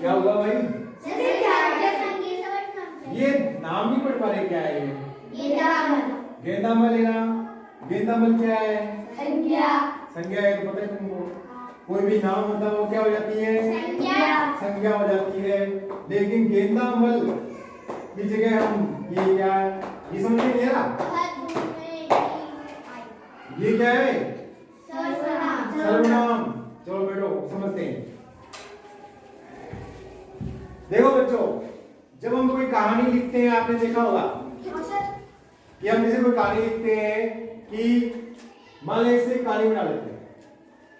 क्या हुआ भाई? ये नाम नहीं पढ़ पा रहे, क्या है ये? गेंदामल है ना। गेंदामल क्या है? संज्ञा है, तो पता है तुमको। कोई भी नाम होता है वो क्या हो जाती है? संज्ञा हो जाती है। लेकिन गेंदामल की जगह हम ये क्या है, ये समझ में नहीं आ रहा? ये क्या है? सर्वनाम। चलो बैठो, समझते हैं। देखो बच्चों, जब हम कोई कहानी लिखते हैं, आपने देखा होगा कि हम जैसे कोई कहानी लिखते हैं कि मान लीजिए से कहानी बना लेते हैं।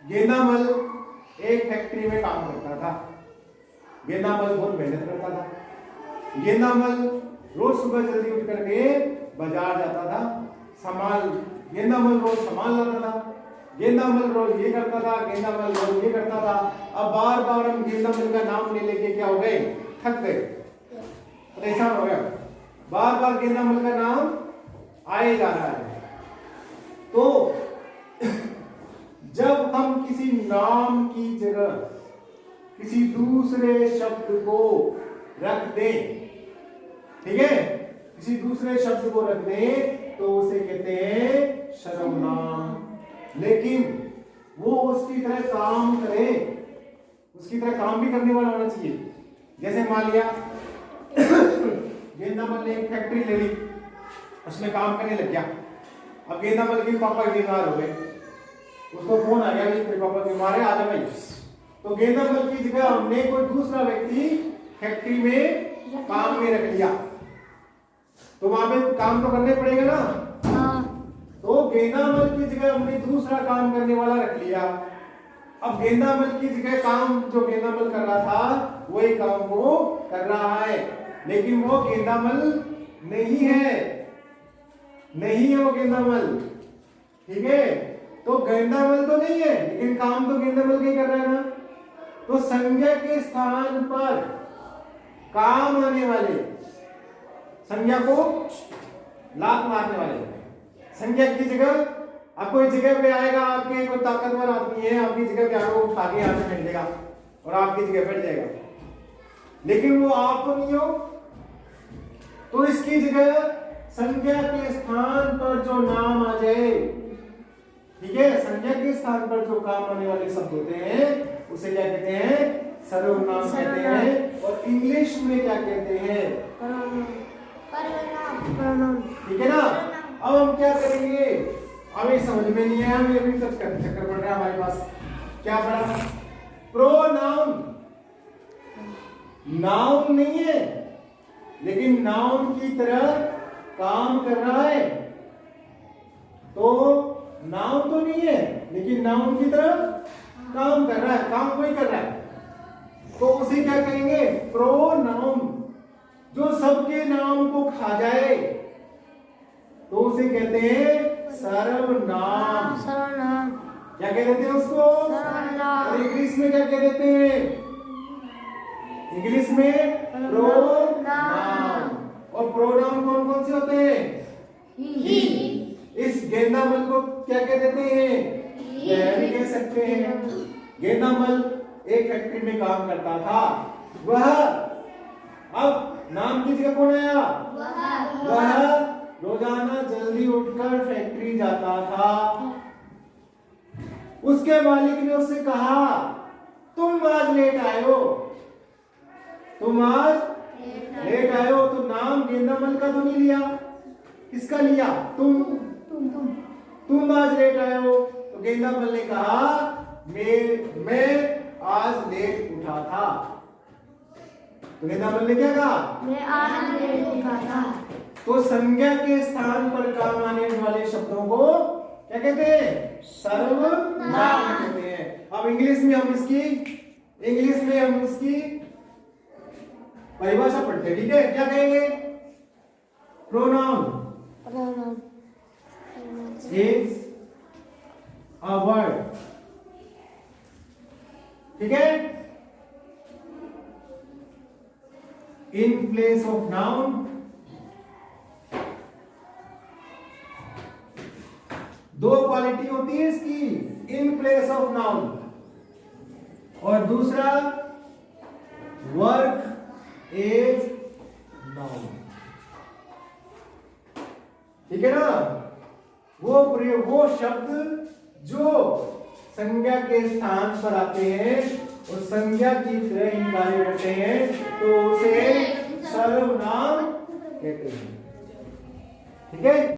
गेंदामल एक फैक्ट्री में काम करता था। गेंदामल बहुत मेहनत करता था। गेंदामल रोज सुबह जल्दी उठ करके बाजार जाता था। गेंदामल रोज सामान लाता था। गेंदामल रोज ये करता था, गेंदामल रोज ये करता था। अब बार बार हम गेंदामल का नाम ले लेके क्या हो गए? थक गए, परेशान हो गया। बार बार गेंदामल का नाम आए जा रहा है। तो जब हम किसी नाम की जगह किसी दूसरे शब्द को रख दें, ठीक है, किसी दूसरे शब्द को रख दें तो उसे कहते हैं सर्वनाम। लेकिन वो उसकी तरह काम करे, उसकी तरह काम भी करने वाला होना चाहिए। जैसे मान लिया गेंदामल ने एक फैक्ट्री ले ली, उसमें काम करने लग गया। अब गेंदामल के पापा बीमार हो गए, उसको फोन आ गया कि तेरे पापा बीमार है, आ जा भाई। तो गेंदामल की जगह हमने कोई दूसरा व्यक्ति फैक्ट्री में काम में रख लिया, तो वहां पे काम तो करने पड़ेगा ना। तो गेंदामल की जगह हमने दूसरा काम करने वाला रख लिया। अब गेंदामल की जगह काम जो गेंदामल कर रहा था वही काम वो कर रहा है, लेकिन वो गेंदामल नहीं है, नहीं है वो गेंदामल, ठीक है। तो गेंदामल तो नहीं है, लेकिन काम तो गेंदामल का ही कर रहा है ना। तो संज्ञा के स्थान पर काम आने वाले, संज्ञा को लात मारने वाले, संज्ञा की जगह आपको इस जगह पे आएगा, आपके कोई ताकतवर आदमी है, आपकी जगह पे आगे उठा के यहाँ से बैठ जाएगा और आपकी जगह बैठ जाएगा, लेकिन वो आप तो नहीं हो। तो इसकी जगह संज्ञा के स्थान पर जो नाम आ जाए, ठीक है, संज्ञा के स्थान पर जो काम आने वाले शब्द होते हैं उसे क्या कहते हैं? सर्वनाम कहते हैं। और इंग्लिश में क्या कहते हैं? ठीक है ना। अब हम क्या करेंगे? अभी समझ में नहीं आया, हमें अभी तक चक्कर पड़ रहा है हमारे पास। क्या पड़ा? प्रोनाउन। नाउन नहीं है, लेकिन नाउन की तरह काम कर रहा है। तो नाउन तो नहीं है, लेकिन नाउन की तरह काम कर रहा है, काम कोई कर रहा है, तो उसे क्या कहेंगे? प्रोनाउन। जो सबके नाम को खा जाए तो उसे कहते हैं सर्वनाम। सर्वनाम क्या कह देते हैं उसको? और इंग्लिश में क्या कह देते हैं? इंग्लिश में प्रोनाउन। और प्रोनाउन कौन कौन से होते हैं? ही। इस गेंदामल को क्या कह देते हैं? भी कह सकते हैं। गेंदामल एक फैक्ट्री में काम करता था। वह अब नाम की जगह कौन आया? वह रोजाना जल्दी उठकर फैक्ट्री जाता था। उसके मालिक ने उससे कहा, तुम आज लेट आए हो, तुम आज लेट आए हो। तो नाम गेंदामल का तो नहीं लिया, किसका लिया? तुम आज लेट आए हो। तो गेंदामल ने कहा, मैं आज लेट उठा था। तो गेंदामल ने क्या कहा? मैं आज लेट उठा था। तो संज्ञा के स्थान पर काम आने वाले शब्दों को क्या कहते हैं? सर्वनाम कहते हैं। अब इंग्लिश में हम इसकी परिभाषा पढ़ते हैं, ठीक है? क्या कहेंगे? प्रोनाउन is a word ठीक है। इन प्लेस ऑफ नाउन दो क्वालिटी होती है इसकी, इन प्लेस ऑफ नाउन और दूसरा वर्क एज नाउन। ठीक है ना। वो शब्द जो संज्ञा के स्थान पर आते हैं और संज्ञा की तरह ही कार्य करते हैं तो उसे सर्वनाम कहते हैं। ठीक है।